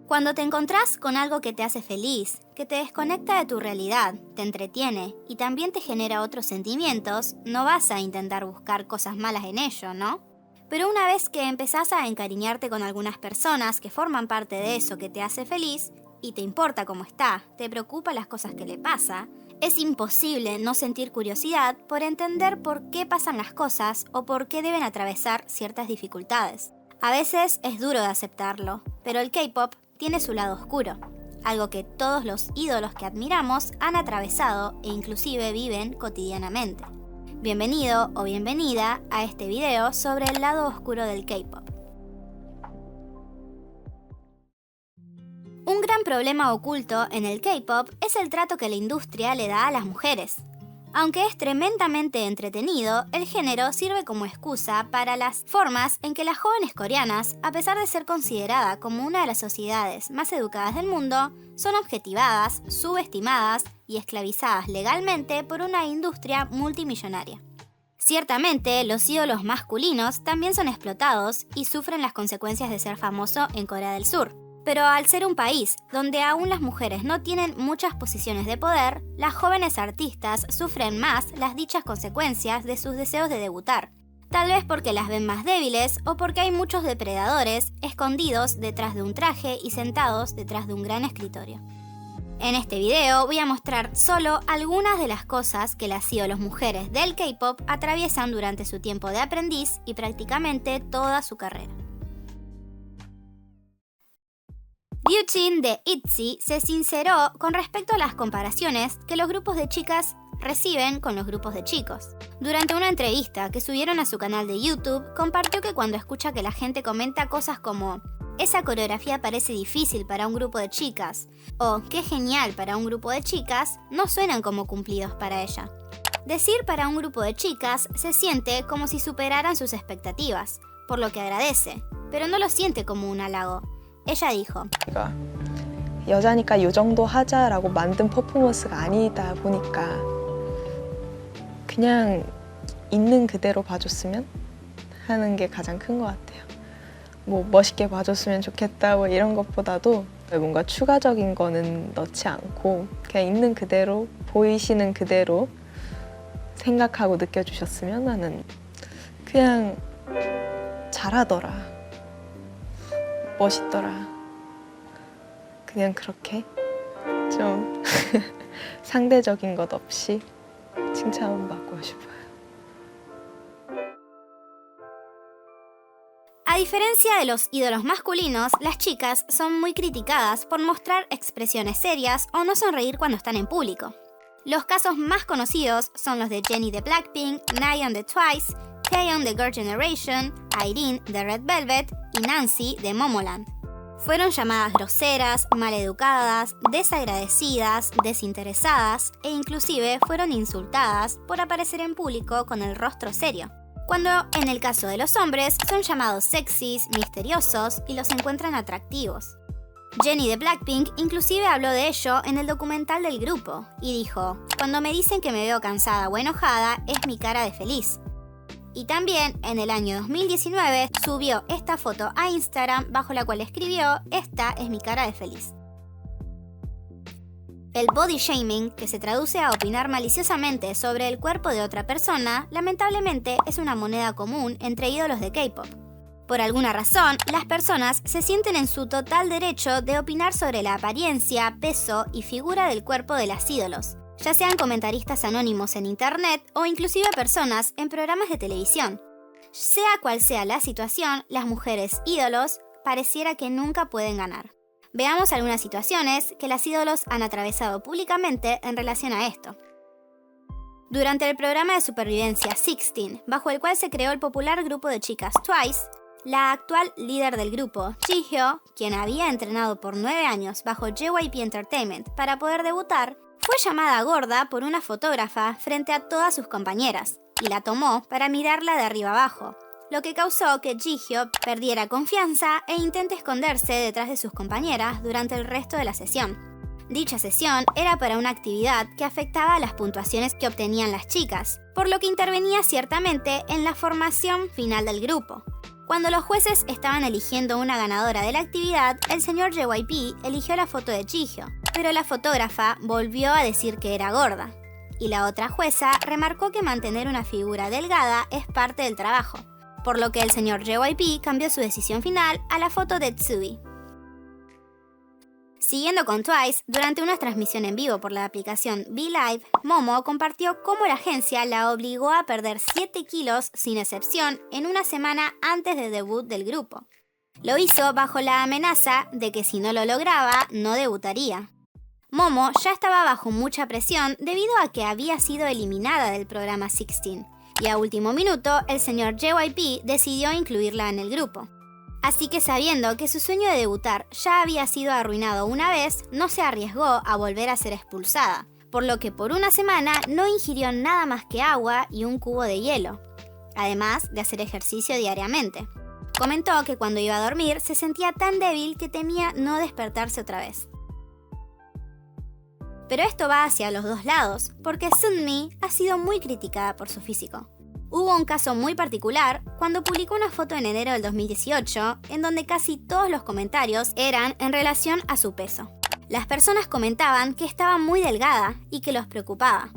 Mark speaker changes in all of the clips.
Speaker 1: Cuando te encontrás con algo que te hace feliz, que te desconecta de tu realidad, te entretiene y también te genera otros sentimientos, no vas a intentar buscar cosas malas en ello, ¿no? Pero una vez que empezás a encariñarte con algunas personas que forman parte de eso que te hace feliz, y te importa cómo está, te preocupa las cosas que le pasa, es imposible no sentir curiosidad por entender por qué pasan las cosas o por qué deben atravesar ciertas dificultades. A veces es duro de aceptarlo, pero el K-pop tiene su lado oscuro, algo que todos los ídolos que admiramos han atravesado e inclusive viven cotidianamente. Bienvenido o bienvenida a este video sobre el lado oscuro del K-pop. Un gran problema oculto en el K-pop es el trato que la industria le da a las mujeres. Aunque es tremendamente entretenido, el género sirve como excusa para las formas en que las jóvenes coreanas, a pesar de ser considerada como una de las sociedades más educadas del mundo, son objetivadas, subestimadas y esclavizadas legalmente por una industria multimillonaria. Ciertamente, los ídolos masculinos también son explotados y sufren las consecuencias de ser famoso en Corea del Sur. Pero al ser un país donde aún las mujeres no tienen muchas posiciones de poder, las jóvenes artistas sufren más las dichas consecuencias de sus deseos de debutar. Tal vez porque las ven más débiles o porque hay muchos depredadores escondidos detrás de un traje y sentados detrás de un gran escritorio. En este video voy a mostrar solo algunas de las cosas que las ídolos mujeres del K-pop atraviesan durante su tiempo de aprendiz y prácticamente toda su carrera. Ryujin de ITZY se sinceró con respecto a las comparaciones que los grupos de chicas reciben con los grupos de chicos. Durante una entrevista que subieron a su canal de YouTube, compartió que cuando escucha que la gente comenta cosas como «Esa coreografía parece difícil para un grupo de chicas» o «Qué genial para un grupo de chicas», no suenan como cumplidos para ella. Decir para un grupo de chicas se siente como si superaran sus expectativas, por lo que agradece, pero no lo siente como un halago. Ella dijo,
Speaker 2: 여자니까 이 정도 하자라고 만든 퍼포먼스가 아니다 보니까 그냥 있는 그대로 봐줬으면 하는 게 가장 큰 것 같아요. 뭐 멋있게 봐줬으면 좋겠다 뭐 이런 것보다도 뭔가 추가적인 거는 넣지 않고 그냥 있는 그대로 보이시는 그대로 생각하고 느껴주셨으면 하는 그냥 잘하더라. 멋있더라. 그냥 그렇게 좀 상대적인 것 없이 칭찬받고 싶어요.
Speaker 1: A diferencia de los ídolos masculinos, las chicas son muy criticadas por mostrar expresiones serias o no sonreír cuando están en público. Los casos más conocidos son los de Jennie de Blackpink, Nayeon de Twice, Taeyeon de Girl Generation, Irene de Red Velvet y Nancy de Momoland. Fueron llamadas groseras, maleducadas, desagradecidas, desinteresadas e inclusive fueron insultadas por aparecer en público con el rostro serio. Cuando en el caso de los hombres son llamados sexys, misteriosos y los encuentran atractivos. Jennie de Blackpink inclusive habló de ello en el documental del grupo y dijo, «Cuando me dicen que me veo cansada o enojada es mi cara de feliz». Y también en el año 2019 subió esta foto a Instagram bajo la cual escribió «Esta es mi cara de feliz». El body shaming, que se traduce a opinar maliciosamente sobre el cuerpo de otra persona, lamentablemente es una moneda común entre ídolos de K-pop. Por alguna razón, las personas se sienten en su total derecho de opinar sobre la apariencia, peso y figura del cuerpo de las ídolos, ya sean comentaristas anónimos en internet o inclusive personas en programas de televisión. Sea cual sea la situación, las mujeres ídolos pareciera que nunca pueden ganar. Veamos algunas situaciones que las ídolos han atravesado públicamente en relación a esto. Durante el programa de supervivencia 16, bajo el cual se creó el popular grupo de chicas Twice, la actual líder del grupo, Jihyo, quien había entrenado por 9 años bajo JYP Entertainment para poder debutar, fue llamada gorda por una fotógrafa frente a todas sus compañeras y la tomó para mirarla de arriba abajo, lo que causó que Jihyo perdiera confianza e intente esconderse detrás de sus compañeras durante el resto de la sesión. Dicha sesión era para una actividad que afectaba a las puntuaciones que obtenían las chicas, por lo que intervenía ciertamente en la formación final del grupo. Cuando los jueces estaban eligiendo una ganadora de la actividad, el señor JYP eligió la foto de Jihyo, pero la fotógrafa volvió a decir que era gorda. Y la otra jueza remarcó que mantener una figura delgada es parte del trabajo, por lo que el señor JYP cambió su decisión final a la foto de Tsubi. Siguiendo con Twice, durante una transmisión en vivo por la aplicación V-Live, Momo compartió cómo la agencia la obligó a perder 7 kilos sin excepción en una semana antes del debut del grupo. Lo hizo bajo la amenaza de que si no lo lograba, no debutaría. Momo ya estaba bajo mucha presión debido a que había sido eliminada del programa 16, y a último minuto el señor JYP decidió incluirla en el grupo. Así que sabiendo que su sueño de debutar ya había sido arruinado una vez, no se arriesgó a volver a ser expulsada, por lo que por una semana no ingirió nada más que agua y un cubo de hielo, además de hacer ejercicio diariamente. Comentó que cuando iba a dormir se sentía tan débil que temía no despertarse otra vez. Pero esto va hacia los dos lados, porque Sunmi ha sido muy criticada por su físico. Hubo un caso muy particular cuando publicó una foto en enero del 2018 en donde casi todos los comentarios eran en relación a su peso. Las personas comentaban que estaba muy delgada y que los preocupaba.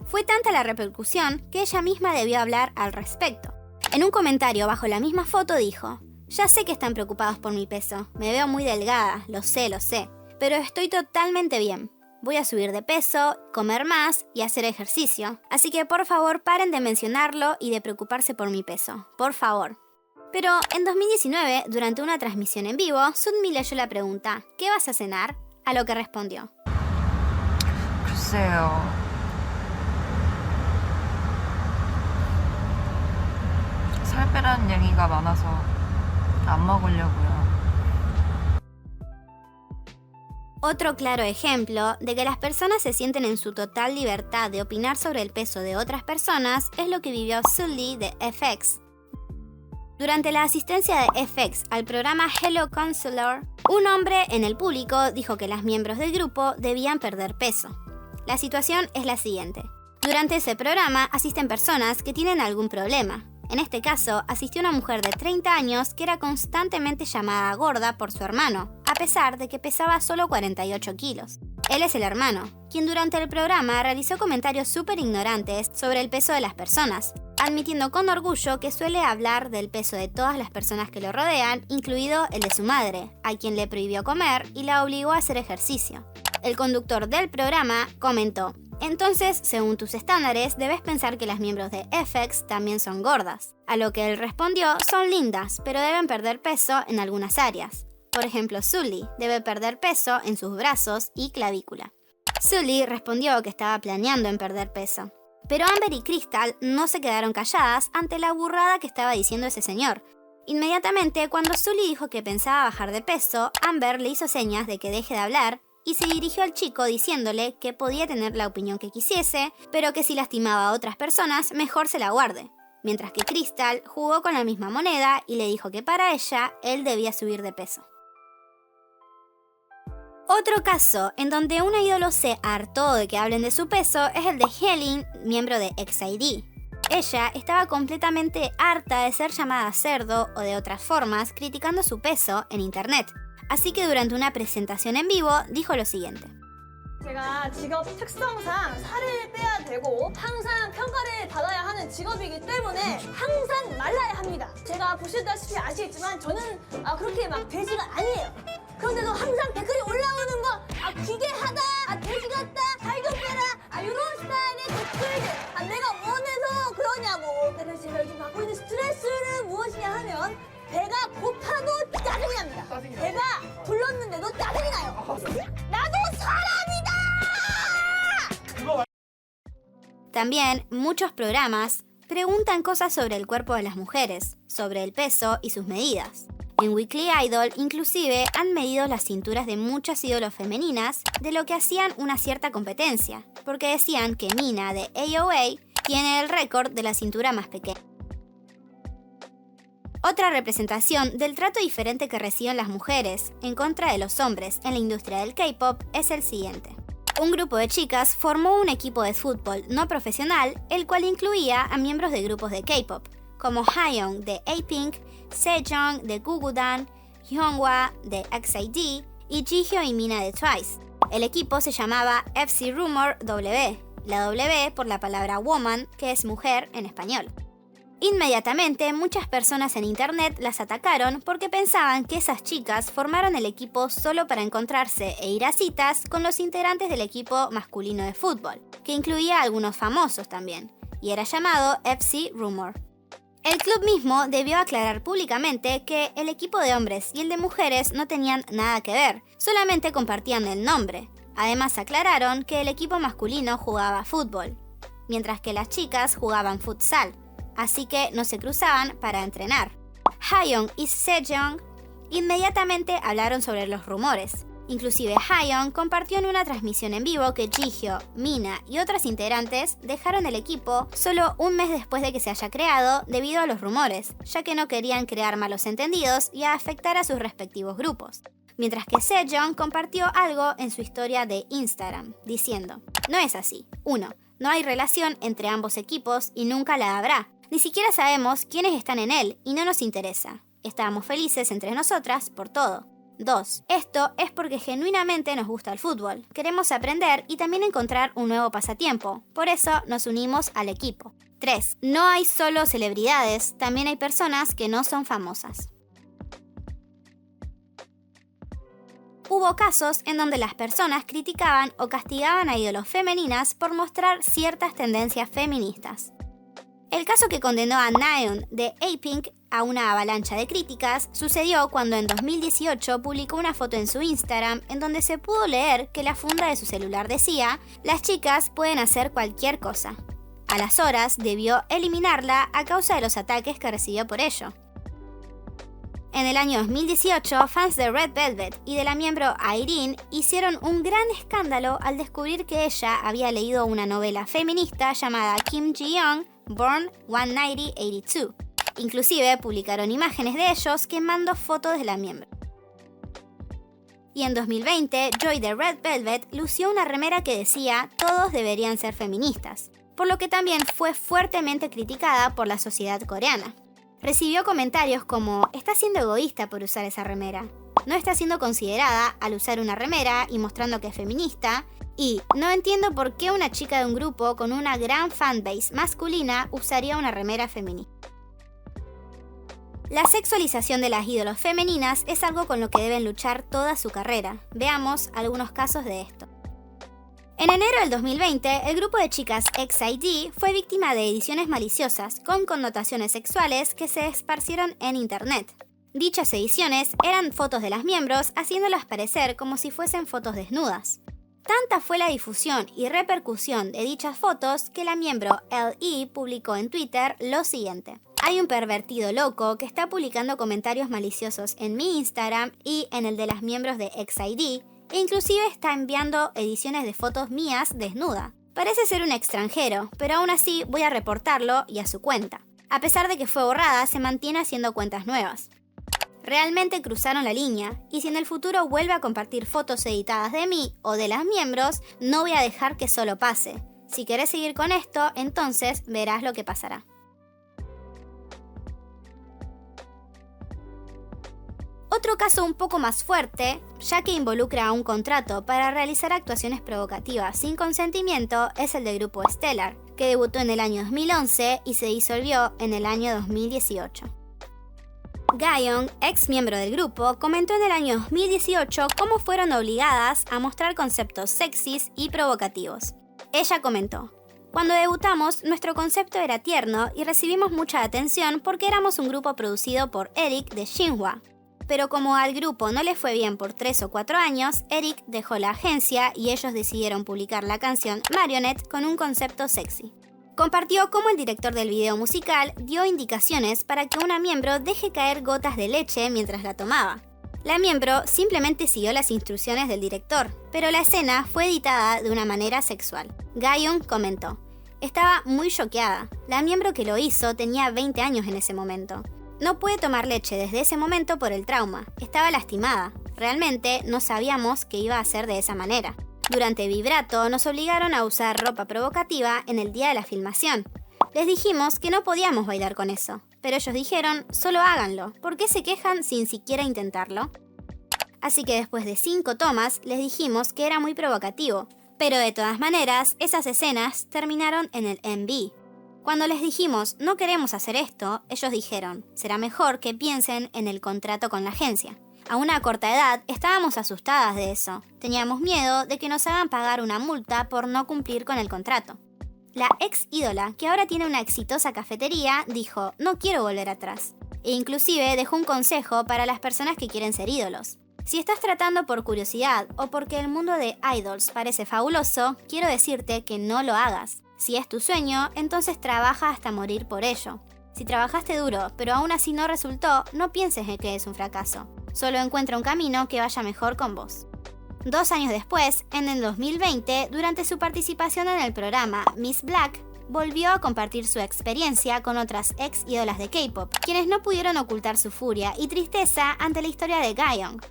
Speaker 1: Fue tanta la repercusión que ella misma debió hablar al respecto. En un comentario bajo la misma foto dijo: "Ya sé que están preocupados por mi peso, me veo muy delgada, lo sé, pero estoy totalmente bien. Voy a subir de peso, comer más y hacer ejercicio. Así que por favor paren de mencionarlo y de preocuparse por mi peso. Por favor". Pero en 2019, durante una transmisión en vivo, Sunmi leyó la pregunta "¿Qué vas a cenar?", a lo que respondió:
Speaker 3: 글쎄요. 살 빼라는 얘기가 많아서 안 먹으려고요.
Speaker 1: Otro claro ejemplo de que las personas se sienten en su total libertad de opinar sobre el peso de otras personas es lo que vivió Sully de FX. Durante la asistencia de FX al programa Hello Counselor, un hombre en el público dijo que las miembros del grupo debían perder peso. La situación es la siguiente. Durante ese programa asisten personas que tienen algún problema. En este caso, asistió una mujer de 30 años que era constantemente llamada gorda por su hermano, a pesar de que pesaba solo 48 kilos. Él es el hermano, quien durante el programa realizó comentarios súper ignorantes sobre el peso de las personas, admitiendo con orgullo que suele hablar del peso de todas las personas que lo rodean, incluido el de su madre, a quien le prohibió comer y la obligó a hacer ejercicio. El conductor del programa comentó: "Entonces, según tus estándares, debes pensar que las miembros de FX también son gordas". A lo que él respondió: "Son lindas, pero deben perder peso en algunas áreas. Por ejemplo, Sully debe perder peso en sus brazos y clavícula". Sully respondió que estaba planeando en perder peso. Pero Amber y Crystal no se quedaron calladas ante la burrada que estaba diciendo ese señor. Inmediatamente, cuando Sully dijo que pensaba bajar de peso, Amber le hizo señas de que deje de hablar y se dirigió al chico diciéndole que podía tener la opinión que quisiese, pero que si lastimaba a otras personas, mejor se la guarde. Mientras que Crystal jugó con la misma moneda y le dijo que para ella, él debía subir de peso. Otro caso en donde un ídolo se hartó de que hablen de su peso es el de Helen, miembro de EXID. Ella estaba completamente harta de ser llamada cerdo o de otras formas criticando su peso en internet. Así que durante una presentación en vivo dijo lo siguiente:
Speaker 4: 제가 직업 특성상 살을 빼야 되고 항상 평가를 받아야 하는 직업이기 때문에 항상 말라야 합니다. 제가 보시다시피 아시겠지만 저는 그렇게 막 돼지가 아니에요. 그런데도 항상 댓글이 올라오는 거 기괴하다, 돼지 같다, 살 좀 빼라, 이런 스타일의 댓글들 내가 원해서 그러냐고. 그래서 제가 요즘 받고 있는 스트레스는 무엇이냐 하면 배가 고파도 짜증이 납니다. 배가 불렀는데도 짜증이 나요. 나도 사람이다!
Speaker 1: También muchos programas preguntan cosas sobre el cuerpo de las mujeres, sobre el peso y sus medidas. En Weekly Idol inclusive han medido las cinturas de muchas ídolos femeninas, de lo que hacían una cierta competencia, porque decían que Mina de AOA tiene el récord de la cintura más pequeña. Otra representación del trato diferente que reciben las mujeres en contra de los hombres en la industria del K-pop es el siguiente. Un grupo de chicas formó un equipo de fútbol no profesional, el cual incluía a miembros de grupos de K-pop, como Hayoung de A-Pink, Sejong de Gugudan, Hyunhwa de XID y Jihyo y Mina de Twice. El equipo se llamaba FC Rumor W, la W por la palabra woman, que es mujer en español. Inmediatamente, muchas personas en internet las atacaron porque pensaban que esas chicas formaron el equipo solo para encontrarse e ir a citas con los integrantes del equipo masculino de fútbol, que incluía a algunos famosos también, y era llamado FC Rumor. El club mismo debió aclarar públicamente que el equipo de hombres y el de mujeres no tenían nada que ver, solamente compartían el nombre. Además aclararon que el equipo masculino jugaba fútbol, mientras que las chicas jugaban futsal, así que no se cruzaban para entrenar. Hayoung y Sejong inmediatamente hablaron sobre los rumores. Inclusive Hayoung compartió en una transmisión en vivo que Jihyo, Mina y otras integrantes dejaron el equipo solo un mes después de que se haya creado debido a los rumores, ya que no querían crear malos entendidos y afectar a sus respectivos grupos. Mientras que Sejong compartió algo en su historia de Instagram, diciendo: "No es así. 1. No hay relación entre ambos equipos y nunca la habrá. Ni siquiera sabemos quiénes están en él y no nos interesa. Estábamos felices entre nosotras por todo. 2. Esto es porque genuinamente nos gusta el fútbol. Queremos aprender y también encontrar un nuevo pasatiempo. Por eso nos unimos al equipo. 3. No hay solo celebridades, también hay personas que no son famosas". Hubo casos en donde las personas criticaban o castigaban a ídolos femeninas por mostrar ciertas tendencias feministas. El caso que condenó a Naeun de A-Pink a una avalancha de críticas sucedió cuando en 2018 publicó una foto en su Instagram en donde se pudo leer que la funda de su celular decía: "Las chicas pueden hacer cualquier cosa". A las horas debió eliminarla a causa de los ataques que recibió por ello. En el año 2018, fans de Red Velvet y de la miembro Irene hicieron un gran escándalo al descubrir que ella había leído una novela feminista llamada Kim Ji-young, Born 1982. Inclusive publicaron imágenes de ellos quemando fotos de la miembro. Y en 2020, Joy de Red Velvet lució una remera que decía: "Todos deberían ser feministas", por lo que también fue fuertemente criticada por la sociedad coreana. Recibió comentarios como: "Está siendo egoísta por usar esa remera", "No está siendo considerada al usar una remera y mostrando que es feminista", y "No entiendo por qué una chica de un grupo con una gran fanbase masculina usaría una remera feminista". La sexualización de las ídolos femeninas es algo con lo que deben luchar toda su carrera. Veamos algunos casos de esto. En enero del 2020, el grupo de chicas XID fue víctima de ediciones maliciosas con connotaciones sexuales que se esparcieron en internet. Dichas ediciones eran fotos de las miembros haciéndolas parecer como si fuesen fotos desnudas. Tanta fue la difusión y repercusión de dichas fotos que la miembro LE publicó en Twitter lo siguiente: "Hay un pervertido loco que está publicando comentarios maliciosos en mi Instagram y en el de las miembros de XID, e inclusive está enviando ediciones de fotos mías desnuda. Parece ser un extranjero, pero aún así voy a reportarlo y a su cuenta. A pesar de que fue borrada, se mantiene haciendo cuentas nuevas. Realmente cruzaron la línea, y si en el futuro vuelve a compartir fotos editadas de mí o de las miembros, no voy a dejar que solo pase. Si querés seguir con esto, entonces verás lo que pasará". Otro caso un poco más fuerte, ya que involucra a un contrato para realizar actuaciones provocativas sin consentimiento, es el del grupo Stellar, que debutó en el año 2011 y se disolvió en el año 2018. Gayeon, ex miembro del grupo, comentó en el año 2018 cómo fueron obligadas a mostrar conceptos sexys y provocativos. Ella comentó: "Cuando debutamos, nuestro concepto era tierno y recibimos mucha atención porque éramos un grupo producido por Eric de Shinhwa. Pero como al grupo no le fue bien por 3 o 4 años, Eric dejó la agencia y ellos decidieron publicar la canción Marionette con un concepto sexy". Compartió cómo el director del video musical dio indicaciones para que una miembro deje caer gotas de leche mientras la tomaba. La miembro simplemente siguió las instrucciones del director, pero la escena fue editada de una manera sexual. Gayeon comentó: "Estaba muy choqueada. La miembro que lo hizo tenía 20 años en ese momento. No pude tomar leche desde ese momento por el trauma. Estaba lastimada. Realmente no sabíamos que iba a ser de esa manera. Durante Vibrato nos obligaron a usar ropa provocativa en el día de la filmación. Les dijimos que no podíamos bailar con eso. pero ellos dijeron, solo háganlo, ¿por qué se quejan sin siquiera intentarlo? Así que después de 5 tomas les dijimos que era muy provocativo, pero de todas maneras esas escenas terminaron en el MV. Cuando les dijimos no queremos hacer esto, ellos dijeron, será mejor que piensen en el contrato con la agencia. A una corta edad estábamos asustadas de eso, teníamos miedo de que nos hagan pagar una multa por no cumplir con el contrato. La ex ídola, que ahora tiene una exitosa cafetería, dijo, no quiero volver atrás. E inclusive dejó un consejo para las personas que quieren ser ídolos. Si estás tratando por curiosidad o porque el mundo de idols parece fabuloso, quiero decirte que no lo hagas. Si es tu sueño, entonces trabaja hasta morir por ello. Si trabajaste duro, pero aún así no resultó, no pienses en que es un fracaso. Solo encuentra un camino que vaya mejor con vos. 2 años después, en el 2020, durante su participación en el programa Miss Black, volvió a compartir su experiencia con otras ex ídolas de K-pop, quienes no pudieron ocultar su furia y tristeza ante la historia de Gayoung.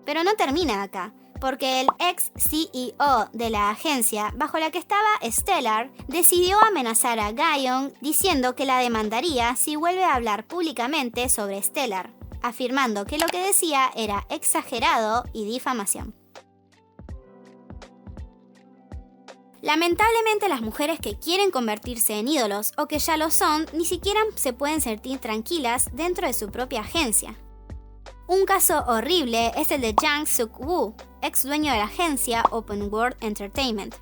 Speaker 1: Pero no termina acá, porque el ex CEO de la agencia bajo la que estaba Stellar decidió amenazar a Gayoung diciendo que la demandaría si vuelve a hablar públicamente sobre Stellar, afirmando que lo que decía era exagerado y difamación. Lamentablemente las mujeres que quieren convertirse en ídolos o que ya lo son, ni siquiera se pueden sentir tranquilas dentro de su propia agencia. Un caso horrible es el de Jang Suk-woo, ex dueño de la agencia Open World Entertainment.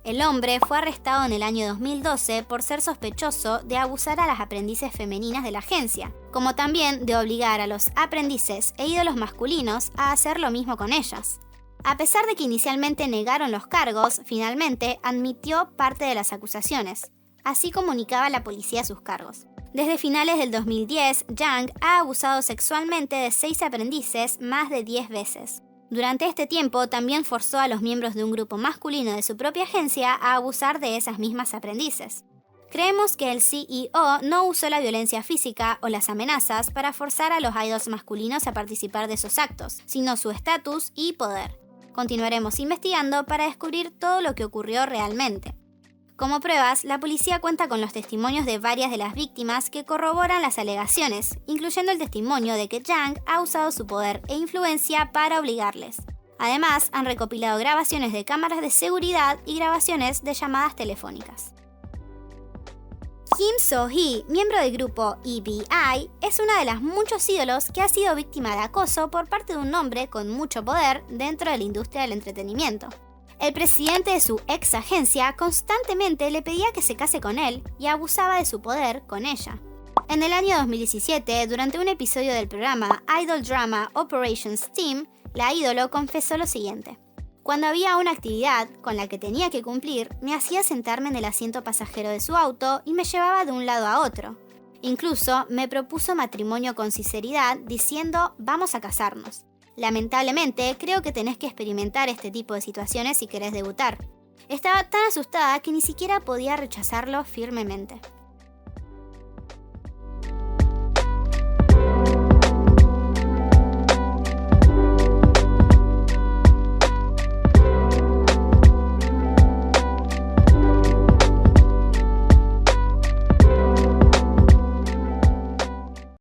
Speaker 1: El hombre fue arrestado en el año 2012 por ser sospechoso de abusar a las aprendices femeninas de la agencia, como también de obligar a los aprendices e ídolos masculinos a hacer lo mismo con ellas. A pesar de que inicialmente negaron los cargos, finalmente admitió parte de las acusaciones. Así comunicaba la policía sus cargos. Desde finales del 2010, Jang ha abusado sexualmente de 6 aprendices más de 10 veces. Durante este tiempo también forzó a los miembros de un grupo masculino de su propia agencia a abusar de esas mismas aprendices. Creemos que el CEO no usó la violencia física o las amenazas para forzar a los idols masculinos a participar de esos actos, sino su estatus y poder. Continuaremos investigando para descubrir todo lo que ocurrió realmente. Como pruebas, la policía cuenta con los testimonios de varias de las víctimas que corroboran las alegaciones, incluyendo el testimonio de que Jang ha usado su poder e influencia para obligarles. Además, han recopilado grabaciones de cámaras de seguridad y grabaciones de llamadas telefónicas. Kim So-hee, miembro del grupo EBI, es una de las muchos ídolos que ha sido víctima de acoso por parte de un hombre con mucho poder dentro de la industria del entretenimiento. El presidente de su ex agencia constantemente le pedía que se case con él y abusaba de su poder con ella. En el año 2017, durante un episodio del programa Idol Drama Operations Team, la ídolo confesó lo siguiente. Cuando había una actividad con la que tenía que cumplir, me hacía sentarme en el asiento pasajero de su auto y me llevaba de un lado a otro. Incluso me propuso matrimonio con sinceridad diciendo vamos a casarnos. Lamentablemente, creo que tenés que experimentar este tipo de situaciones si querés debutar. Estaba tan asustada que ni siquiera podía rechazarlo firmemente.